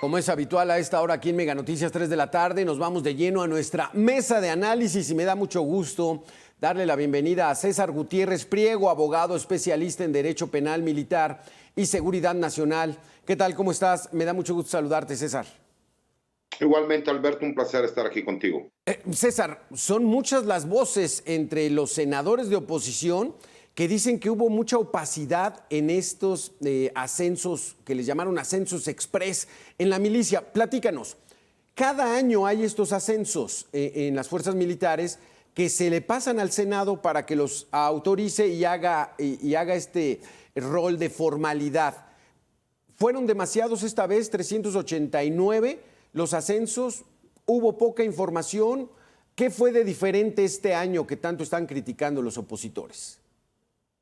Como es habitual a esta hora aquí en Mega Noticias 3 de la tarde, nos vamos de lleno a nuestra mesa de análisis y me da mucho gusto darle la bienvenida a César Gutiérrez Priego, abogado especialista en Derecho Penal Militar y Seguridad Nacional. ¿Qué tal? ¿Cómo estás? Me da mucho gusto saludarte, César. Igualmente, Alberto, un placer estar aquí contigo. César, son muchas las voces entre los senadores de oposición que dicen que hubo mucha opacidad en estos ascensos, que les llamaron ascensos express en la milicia. Platícanos, cada año hay estos ascensos en las fuerzas militares que se le pasan al Senado para que los autorice y haga este rol de formalidad. Fueron demasiados esta vez, 389 los ascensos, hubo poca información. ¿Qué fue de diferente este año que tanto están criticando los opositores?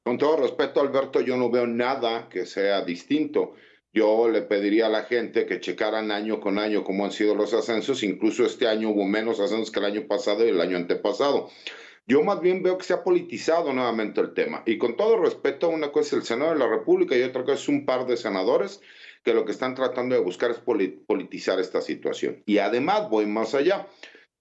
Con todo respeto, Alberto, yo no veo nada que sea distinto. Yo le pediría a la gente que checaran año con año cómo han sido los ascensos. Incluso este año hubo menos ascensos que el año pasado y el año antepasado. Yo más bien veo que se ha politizado nuevamente el tema. Y con todo respeto, una cosa es el Senado de la República y otra cosa es un par de senadores que lo que están tratando de buscar es politizar esta situación. Y además voy más allá.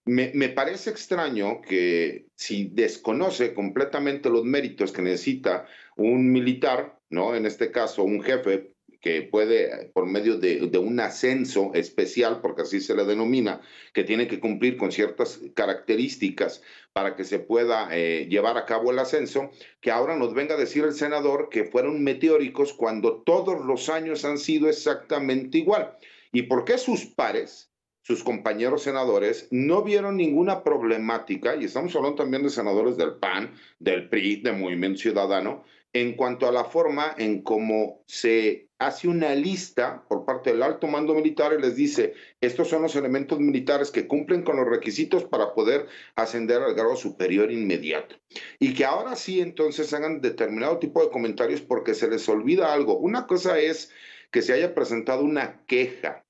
Me parece extraño que si desconoce completamente los méritos que necesita un militar, ¿no? En este caso, un jefe que puede, por medio de un ascenso especial, porque así se le denomina, que tiene que cumplir con ciertas características para que se pueda llevar a cabo el ascenso, que ahora nos venga a decir el senador que fueron meteóricos cuando todos los años han sido exactamente igual. ¿Y por qué sus pares? Sus compañeros senadores no vieron ninguna problemática, y estamos hablando también de senadores del PAN, del PRI, de Movimiento Ciudadano, en cuanto a la forma en cómo se hace una lista por parte del alto mando militar y les dice, estos son los elementos militares que cumplen con los requisitos para poder ascender al grado superior inmediato. Y que ahora sí entonces hagan determinado tipo de comentarios porque se les olvida algo. Una cosa es que se haya presentado una queja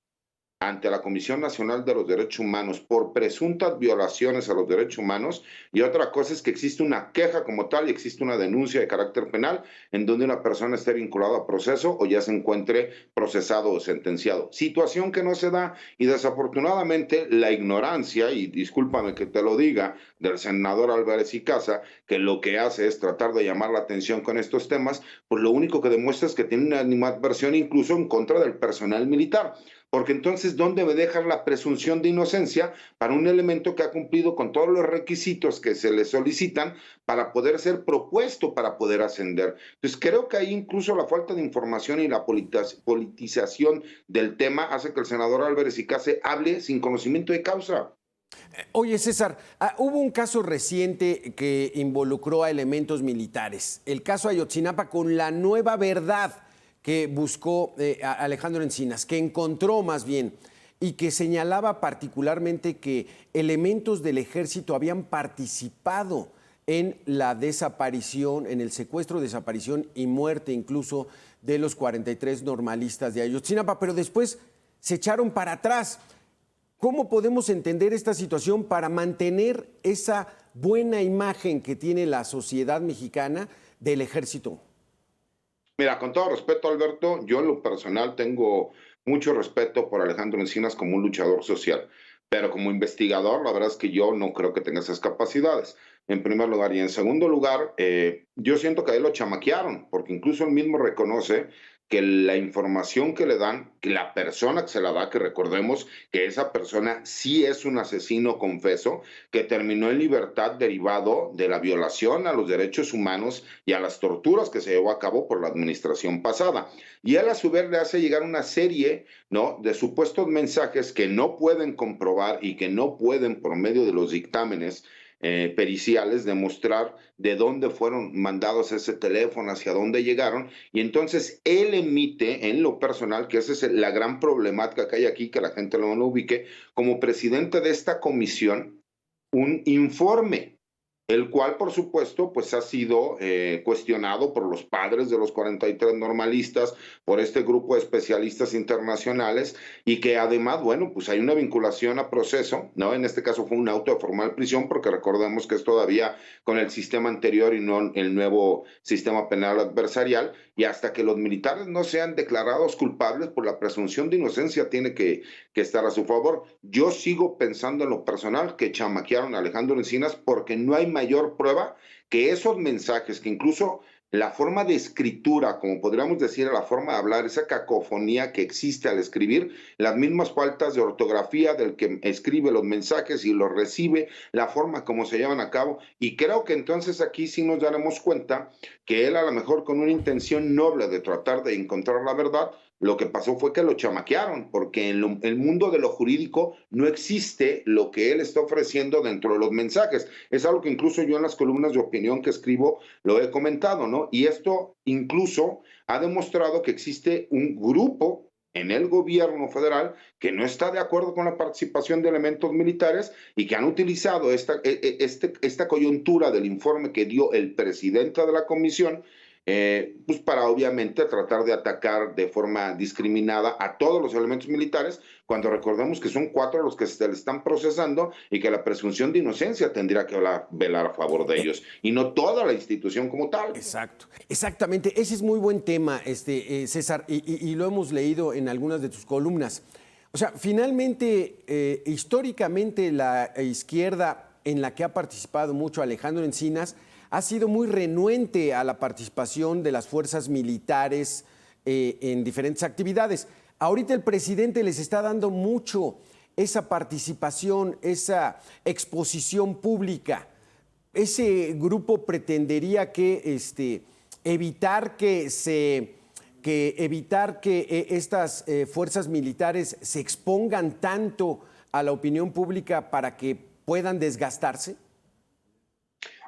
ante la Comisión Nacional de los Derechos Humanos por presuntas violaciones a los derechos humanos, y otra cosa es que existe una queja como tal y existe una denuncia de carácter penal en donde una persona esté vinculada a proceso o ya se encuentre procesado o sentenciado. Situación que no se da y desafortunadamente la ignorancia, y discúlpame que te lo diga, del senador Álvarez y Casa, que lo que hace es tratar de llamar la atención con estos temas, pues lo único que demuestra es que tiene una animadversión incluso en contra del personal militar. Porque entonces, ¿dónde me dejan la presunción de inocencia para un elemento que ha cumplido con todos los requisitos que se le solicitan para poder ser propuesto, para poder ascender? Entonces, creo que ahí incluso la falta de información y la politización del tema hace que el senador Álvarez y Case hable sin conocimiento de causa. Oye, César, hubo un caso reciente que involucró a elementos militares, el caso Ayotzinapa con la nueva verdad que buscó Alejandro Encinas, que encontró más bien, y que señalaba particularmente que elementos del ejército habían participado en la desaparición, en el secuestro, desaparición y muerte incluso de los 43 normalistas de Ayotzinapa, pero después se echaron para atrás. ¿Cómo podemos entender esta situación para mantener esa buena imagen que tiene la sociedad mexicana del ejército? Mira, con todo respeto, Alberto, yo en lo personal tengo mucho respeto por Alejandro Encinas como un luchador social, pero como investigador, la verdad es que yo no creo que tenga esas capacidades, en primer lugar. Y en segundo lugar, yo siento que a él lo chamaquearon, porque incluso él mismo reconoce que la información que le dan, que la persona que se la da, que recordemos que esa persona sí es un asesino confeso, que terminó en libertad derivado de la violación a los derechos humanos y a las torturas que se llevó a cabo por la administración pasada. Y él a su vez le hace llegar una serie, ¿no?, de supuestos mensajes que no pueden comprobar y que no pueden, por medio de los dictámenes periciales, demostrar de dónde fueron mandados ese teléfono, hacia dónde llegaron, y entonces él emite en lo personal, que esa es la gran problemática que hay aquí, que la gente no lo ubique, como presidente de esta comisión, un informe el cual, por supuesto, pues ha sido cuestionado por los padres de los 43 normalistas, por este grupo de especialistas internacionales, y que además, bueno, pues hay una vinculación a proceso, ¿no? En este caso fue un auto de formal prisión, porque recordemos que es todavía con el sistema anterior y no el nuevo sistema penal adversarial, y hasta que los militares no sean declarados culpables, por la presunción de inocencia tiene que estar a su favor. Yo sigo pensando en lo personal que chamaquearon a Alejandro Encinas, porque no hay mayor prueba que esos mensajes, que incluso la forma de escritura, como podríamos decir, la forma de hablar, esa cacofonía que existe al escribir, las mismas faltas de ortografía del que escribe los mensajes y los recibe, la forma como se llevan a cabo, y creo que entonces aquí sí nos daremos cuenta que él, a lo mejor con una intención noble de tratar de encontrar la verdad, lo que pasó fue que lo chamaquearon, porque en el mundo de lo jurídico no existe lo que él está ofreciendo dentro de los mensajes. Es algo que incluso yo en las columnas de opinión que escribo lo he comentado, ¿no? Y esto incluso ha demostrado que existe un grupo en el gobierno federal que no está de acuerdo con la participación de elementos militares y que han utilizado esta coyuntura del informe que dio el presidente de la comisión, pues para obviamente tratar de atacar de forma discriminada a todos los elementos militares, cuando recordemos que son 4 los que se le están procesando y que la presunción de inocencia tendría que velar a favor de ellos y no toda la institución como tal. Exacto, exactamente. Ese es muy buen tema, César, y lo hemos leído en algunas de tus columnas. O sea, finalmente, históricamente, la izquierda en la que ha participado mucho Alejandro Encinas ha sido muy renuente a la participación de las fuerzas militares en diferentes actividades. Ahorita el presidente les está dando mucho esa participación, esa exposición pública. Ese grupo pretendería que evitar que estas fuerzas militares se expongan tanto a la opinión pública para que puedan desgastarse.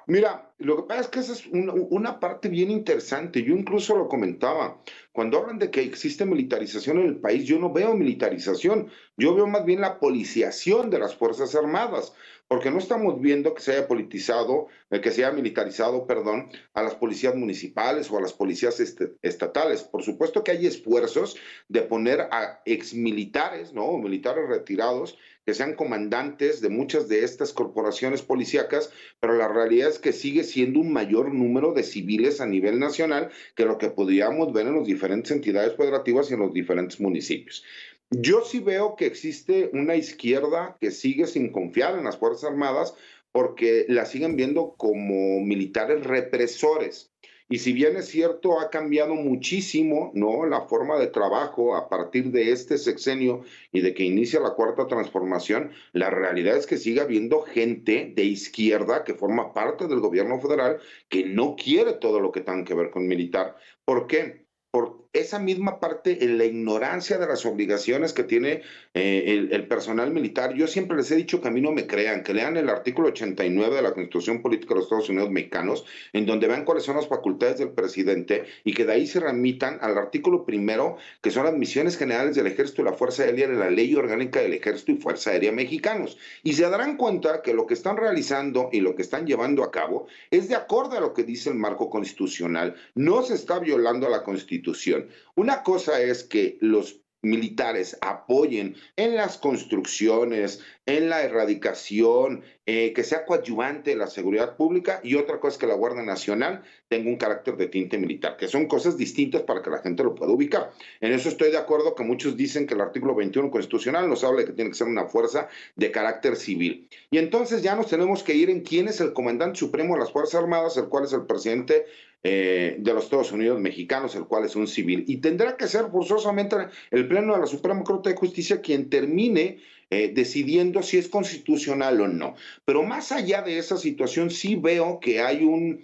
Mira, lo que pasa es que esa es una parte bien interesante. Yo incluso lo comentaba. Cuando hablan de que existe militarización en el país, yo no veo militarización. Yo veo más bien la policiación de las Fuerzas Armadas, porque no estamos viendo que se haya politizado, que se haya militarizado, perdón, a las policías municipales o a las policías estatales. Por supuesto que hay esfuerzos de poner a exmilitares, ¿no? O militares retirados que sean comandantes de muchas de estas corporaciones policíacas, pero la realidad es que sigue siendo un mayor número de civiles a nivel nacional que lo que podríamos ver en las diferentes entidades federativas y en los diferentes municipios. Yo sí veo que existe una izquierda que sigue sin confiar en las Fuerzas Armadas porque las siguen viendo como militares represores. Y si bien es cierto, ha cambiado muchísimo, ¿no?, la forma de trabajo a partir de este sexenio y de que inicia la cuarta transformación, la realidad es que sigue habiendo gente de izquierda que forma parte del gobierno federal que no quiere todo lo que tenga que ver con militar. ¿Por qué? Por esa misma parte en la ignorancia de las obligaciones que tiene el personal militar. Yo siempre les he dicho que a mí no me crean, que lean el artículo 89 de la Constitución Política de los Estados Unidos Mexicanos, en donde vean cuáles son las facultades del presidente y que de ahí se remitan al artículo 1, que son las misiones generales del Ejército y la Fuerza Aérea de la Ley Orgánica del Ejército y Fuerza Aérea Mexicanos. Y se darán cuenta que lo que están realizando y lo que están llevando a cabo es de acuerdo a lo que dice el marco constitucional. No se está violando a la Constitución. Una cosa es que los militares apoyen en las construcciones, en la erradicación, que sea coadyuvante de la seguridad pública, y otra cosa es que la Guardia Nacional tenga un carácter de tinte militar, que son cosas distintas para que la gente lo pueda ubicar. En eso estoy de acuerdo, que muchos dicen que el artículo 21 constitucional nos habla de que tiene que ser una fuerza de carácter civil. Y entonces ya nos tenemos que ir en quién es el comandante supremo de las Fuerzas Armadas, el cual es el presidente de los Estados Unidos mexicanos, el cual es un civil. Y tendrá que ser forzosamente el Pleno de la Suprema Corte de Justicia quien termine decidiendo si es constitucional o no. Pero más allá de esa situación, sí veo que hay un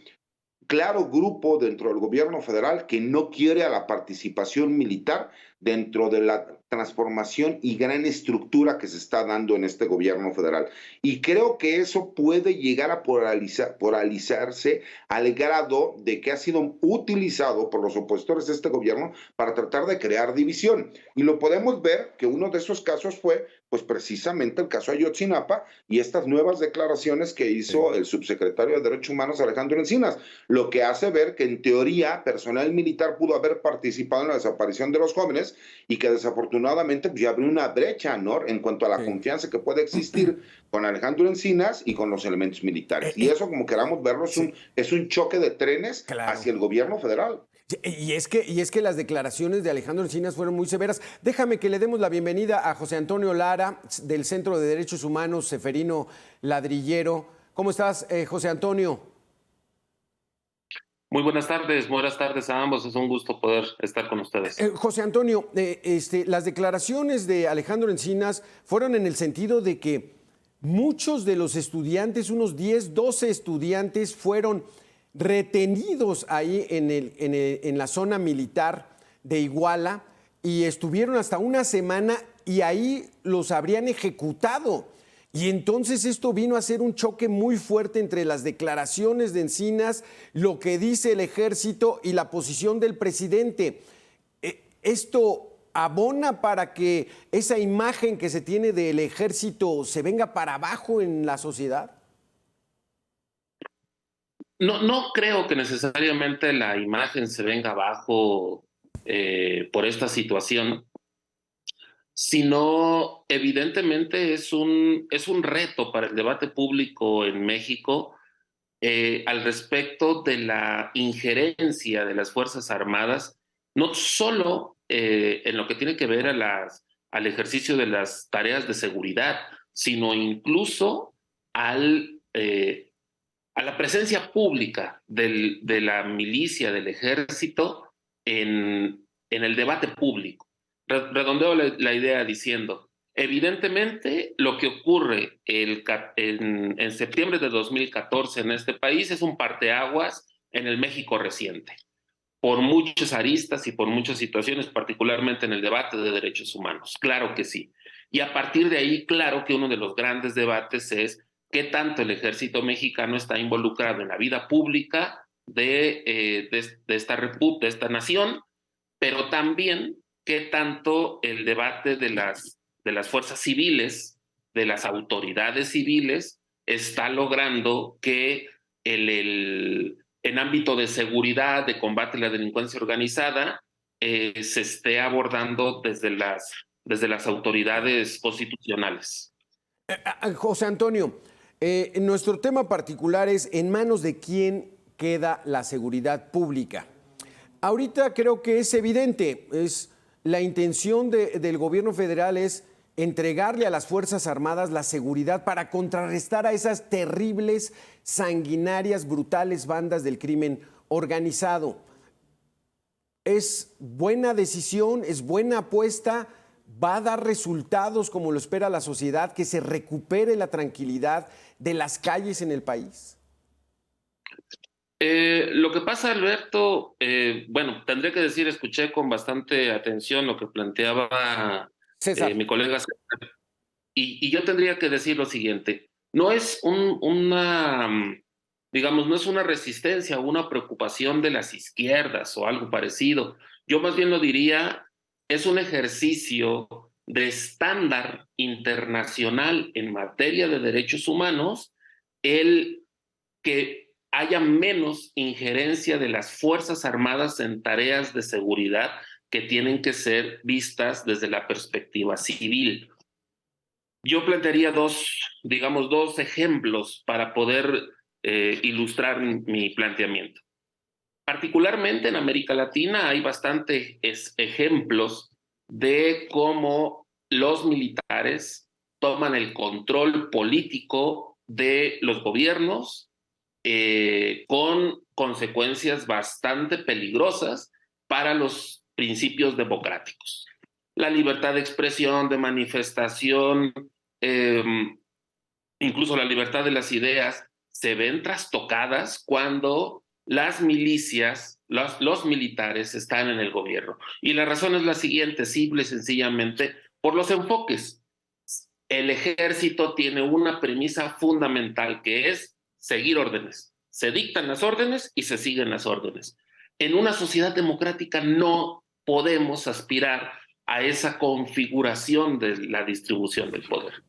claro grupo dentro del gobierno federal que no quiere a la participación militar dentro de la transformación y gran estructura que se está dando en este gobierno federal. Y creo que eso puede llegar a polarizarse al grado de que ha sido utilizado por los opositores de este gobierno para tratar de crear división. Y lo podemos ver que uno de esos casos fue pues precisamente el caso Ayotzinapa y estas nuevas declaraciones que hizo el subsecretario de Derechos Humanos Alejandro Encinas, lo que hace ver que en teoría personal militar pudo haber participado en la desaparición de los jóvenes y que desafortunadamente pues, ya abrió una brecha, ¿no? En cuanto a la confianza que puede existir con Alejandro Encinas y con los elementos militares. Y eso, como queramos verlo, es un choque de trenes hacia el gobierno federal. Y es que las declaraciones de Alejandro Encinas fueron muy severas. Déjame que le demos la bienvenida a José Antonio Lara, del Centro de Derechos Humanos Ceferino Ladrillero. ¿Cómo estás, José Antonio? Muy buenas tardes a ambos. Es un gusto poder estar con ustedes. José Antonio, las declaraciones de Alejandro Encinas fueron en el sentido de que muchos de los estudiantes, unos 10, 12 estudiantes, fueron retenidos ahí en la zona militar de Iguala y estuvieron hasta una semana y ahí los habrían ejecutado. Y entonces esto vino a ser un choque muy fuerte entre las declaraciones de Encinas, lo que dice el ejército y la posición del presidente. ¿Esto abona para que esa imagen que se tiene del ejército se venga para abajo en la sociedad? No creo que necesariamente la imagen se venga abajo por esta situación, sino evidentemente es un reto para el debate público en México al respecto de la injerencia de las Fuerzas Armadas, no solo en lo que tiene que ver al ejercicio de las tareas de seguridad, sino incluso a la presencia pública de la milicia, del ejército en el debate público. Redondeo la idea diciendo, evidentemente lo que ocurre en septiembre de 2014 en este país es un parteaguas en el México reciente, por muchas aristas y por muchas situaciones, particularmente en el debate de derechos humanos. Claro que sí. Y a partir de ahí, claro que uno de los grandes debates es qué tanto el ejército mexicano está involucrado en la vida pública de esta nación, pero también qué tanto el debate de las fuerzas civiles, de las autoridades civiles, está logrando que en ámbito de seguridad, de combate a la delincuencia organizada, se esté abordando desde las autoridades constitucionales. José Antonio, nuestro tema particular es en manos de quién queda la seguridad pública. Ahorita creo que es evidente, la intención del gobierno federal es entregarle a las Fuerzas Armadas la seguridad para contrarrestar a esas terribles, sanguinarias, brutales bandas del crimen organizado. ¿Es buena decisión? ¿Es buena apuesta? ¿Va a dar resultados como lo espera la sociedad? ¿Que se recupere la tranquilidad de las calles en el país? Lo que pasa, Alberto, bueno, tendré que decir, escuché con bastante atención lo que planteaba mi colega César, y yo tendría que decir lo siguiente, no es digamos, no es una resistencia o una preocupación de las izquierdas o algo parecido, yo más bien lo diría, es un ejercicio de estándar internacional en materia de derechos humanos, el que haya menos injerencia de las Fuerzas Armadas en tareas de seguridad que tienen que ser vistas desde la perspectiva civil. Yo plantearía dos ejemplos para poder ilustrar mi planteamiento. Particularmente en América Latina hay bastantes ejemplos de cómo los militares toman el control político de los gobiernos con consecuencias bastante peligrosas para los principios democráticos. La libertad de expresión, de manifestación, incluso la libertad de las ideas, se ven trastocadas cuando las milicias los militares están en el gobierno. Y la razón es la siguiente, simple y sencillamente, por los enfoques. El ejército tiene una premisa fundamental que es seguir órdenes. Se dictan las órdenes y se siguen las órdenes. En una sociedad democrática no podemos aspirar a esa configuración de la distribución del poder.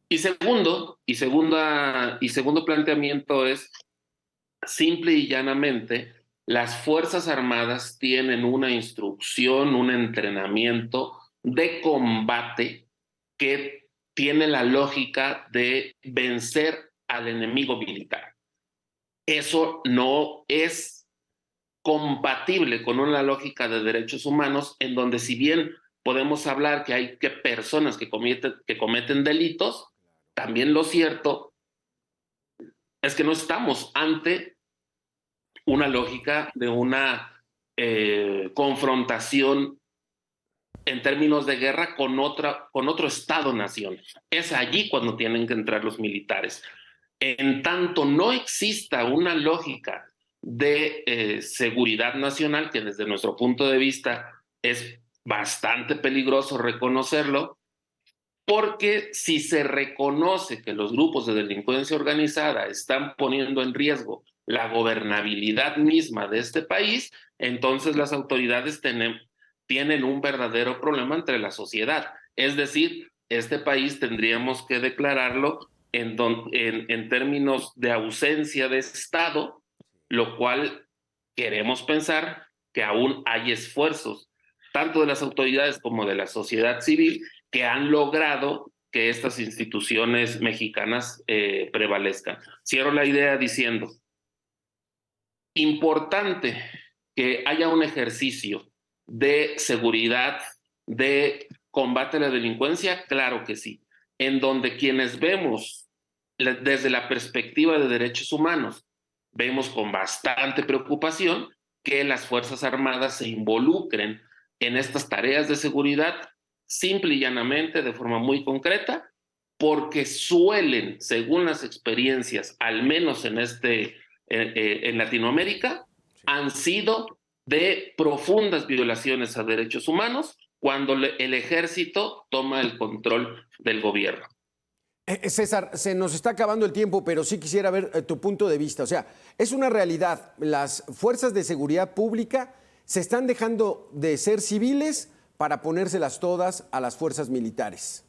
Y segundo planteamiento es simple y llanamente, las Fuerzas Armadas tienen una instrucción, un entrenamiento de combate que tiene la lógica de vencer al enemigo militar. Eso no es compatible con una lógica de derechos humanos en donde si bien podemos hablar que hay personas que cometen delitos, también lo cierto es que no estamos ante una lógica de una confrontación en términos de guerra con otro Estado-nación. Es allí cuando tienen que entrar los militares. En tanto no exista una lógica de seguridad nacional, que desde nuestro punto de vista es bastante peligroso reconocerlo, porque si se reconoce que los grupos de delincuencia organizada están poniendo en riesgo la gobernabilidad misma de este país, entonces las autoridades tienen un verdadero problema entre la sociedad. Es decir, este país tendríamos que declararlo en términos de ausencia de Estado, lo cual queremos pensar que aún hay esfuerzos, tanto de las autoridades como de la sociedad civil, que han logrado que estas instituciones mexicanas prevalezcan. Cierro la idea diciendo, importante que haya un ejercicio de seguridad, de combate a la delincuencia, claro que sí, en donde quienes vemos desde la perspectiva de derechos humanos, vemos con bastante preocupación que las Fuerzas Armadas se involucren en estas tareas de seguridad simple y llanamente, de forma muy concreta, porque suelen, según las experiencias, al menos en Latinoamérica, han sido de profundas violaciones a derechos humanos cuando el ejército toma el control del gobierno. César, se nos está acabando el tiempo, pero sí quisiera ver tu punto de vista. O sea, es una realidad. Las fuerzas de seguridad pública se están dejando de ser civiles para ponérselas todas a las fuerzas militares.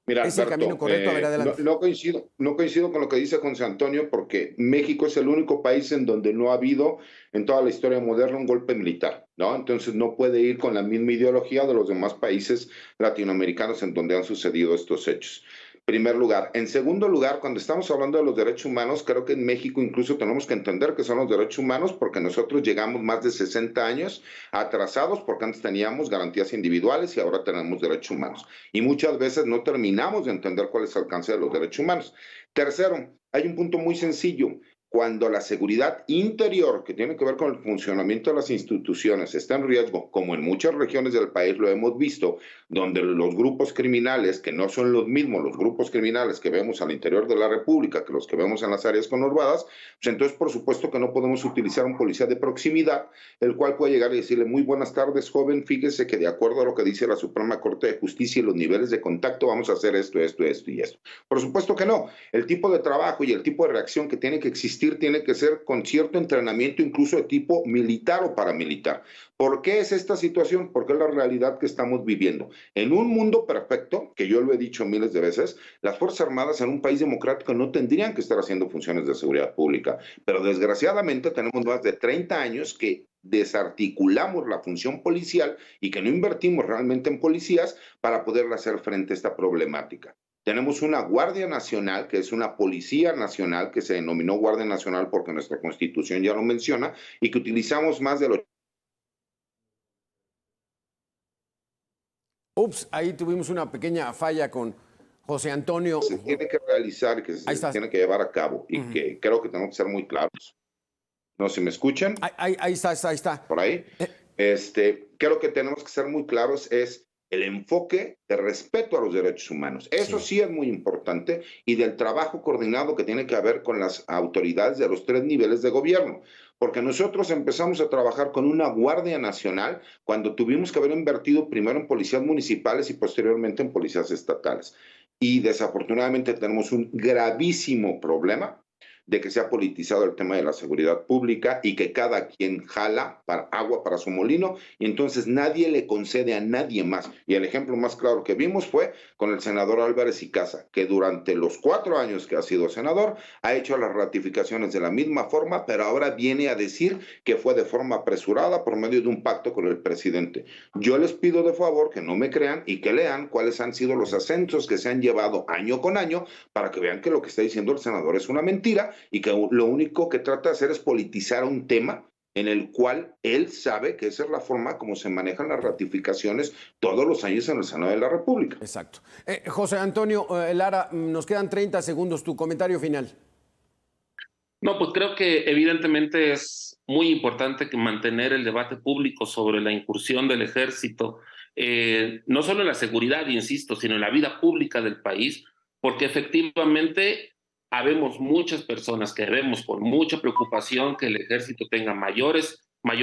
Mira, ¿Es el camino correcto? A ver, adelante. No coincido con lo que dice José Antonio, porque México es el único país en donde no ha habido en toda la historia moderna un golpe militar, ¿no? Entonces no puede ir con la misma ideología de los demás países latinoamericanos en donde han sucedido estos hechos. Primer lugar. En segundo lugar, cuando estamos hablando de los derechos humanos, creo que en México incluso tenemos que entender que son los derechos humanos porque nosotros llegamos más de 60 años atrasados porque antes teníamos garantías individuales y ahora tenemos derechos humanos. Y muchas veces no terminamos de entender cuál es el alcance de los derechos humanos. Tercero, hay un punto muy sencillo. Cuando la seguridad interior, que tiene que ver con el funcionamiento de las instituciones, está en riesgo, como en muchas regiones del país lo hemos visto, donde los grupos criminales, que no son los mismos los grupos criminales que vemos al interior de la República, que los que vemos en las áreas conurbadas, pues entonces por supuesto que no podemos utilizar un policía de proximidad, el cual puede llegar y decirle, muy buenas tardes, joven, fíjese que de acuerdo a lo que dice la Suprema Corte de Justicia y los niveles de contacto, vamos a hacer esto y esto. Por supuesto que no. El tipo de trabajo y el tipo de reacción que tiene que existir tiene que ser con cierto entrenamiento, incluso de tipo militar o paramilitar. ¿Por qué es esta situación? Porque es la realidad que estamos viviendo. En un mundo perfecto, que yo lo he dicho miles de veces, las Fuerzas Armadas en un país democrático no tendrían que estar haciendo funciones de seguridad pública. Pero desgraciadamente tenemos más de 30 años que desarticulamos la función policial y que no invertimos realmente en policías para poder hacer frente a esta problemática. Tenemos una Guardia Nacional, que es una Policía Nacional, que se denominó Guardia Nacional porque nuestra Constitución ya lo menciona, y que utilizamos más de los... Ups, ahí tuvimos una pequeña falla con José Antonio. Se tiene que realizar, que se tiene que llevar a cabo, y que creo que tenemos que ser muy claros. No sé si me escuchan. Ahí está. Por ahí. Creo que tenemos que ser muy claros, es el enfoque de respeto a los derechos humanos. Eso sí es muy importante, y del trabajo coordinado que tiene que haber con las autoridades de los 3 niveles de gobierno. Porque nosotros empezamos a trabajar con una Guardia Nacional cuando tuvimos que haber invertido primero en policías municipales y posteriormente en policías estatales. Y desafortunadamente tenemos un gravísimo problema de que se ha politizado el tema de la seguridad pública y que cada quien jala para agua para su molino, y entonces nadie le concede a nadie más. Y el ejemplo más claro que vimos fue con el senador Álvarez y Casa, que durante los 4 años que ha sido senador ha hecho las ratificaciones de la misma forma, pero ahora viene a decir que fue de forma apresurada por medio de un pacto con el presidente. Yo les pido de favor que no me crean y que lean cuáles han sido los ascensos que se han llevado año con año, para que vean que lo que está diciendo el senador es una mentira, y que lo único que trata de hacer es politizar un tema en el cual él sabe que esa es la forma como se manejan las ratificaciones todos los años en el Senado de la República. Exacto. José Antonio Lara, nos quedan 30 segundos. Tu comentario final. No, pues creo que evidentemente es muy importante que mantener el debate público sobre la incursión del ejército, no solo en la seguridad, insisto, sino en la vida pública del país, porque efectivamente habemos muchas personas que vemos con mucha preocupación que el ejército tenga mayor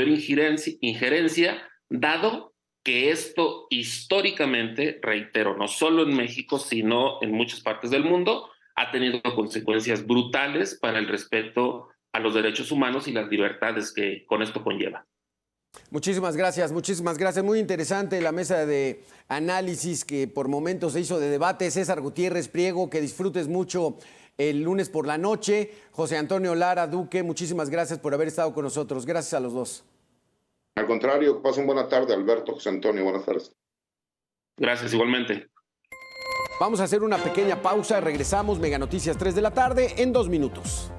injerencia, dado que esto históricamente, reitero, no solo en México, sino en muchas partes del mundo, ha tenido consecuencias brutales para el respeto a los derechos humanos y las libertades que con esto conlleva. Muchísimas gracias, muchísimas gracias. Muy interesante la mesa de análisis que por momentos se hizo de debate. César Gutiérrez Priego, que disfrutes mucho el lunes por la noche. José Antonio Lara Duque, muchísimas gracias por haber estado con nosotros. Gracias a los dos. Al contrario, que pasen buena tarde, Alberto, José Antonio, buenas tardes. Gracias, igualmente. Vamos a hacer una pequeña pausa, regresamos, Mega Noticias 3 de la tarde en 2 minutos.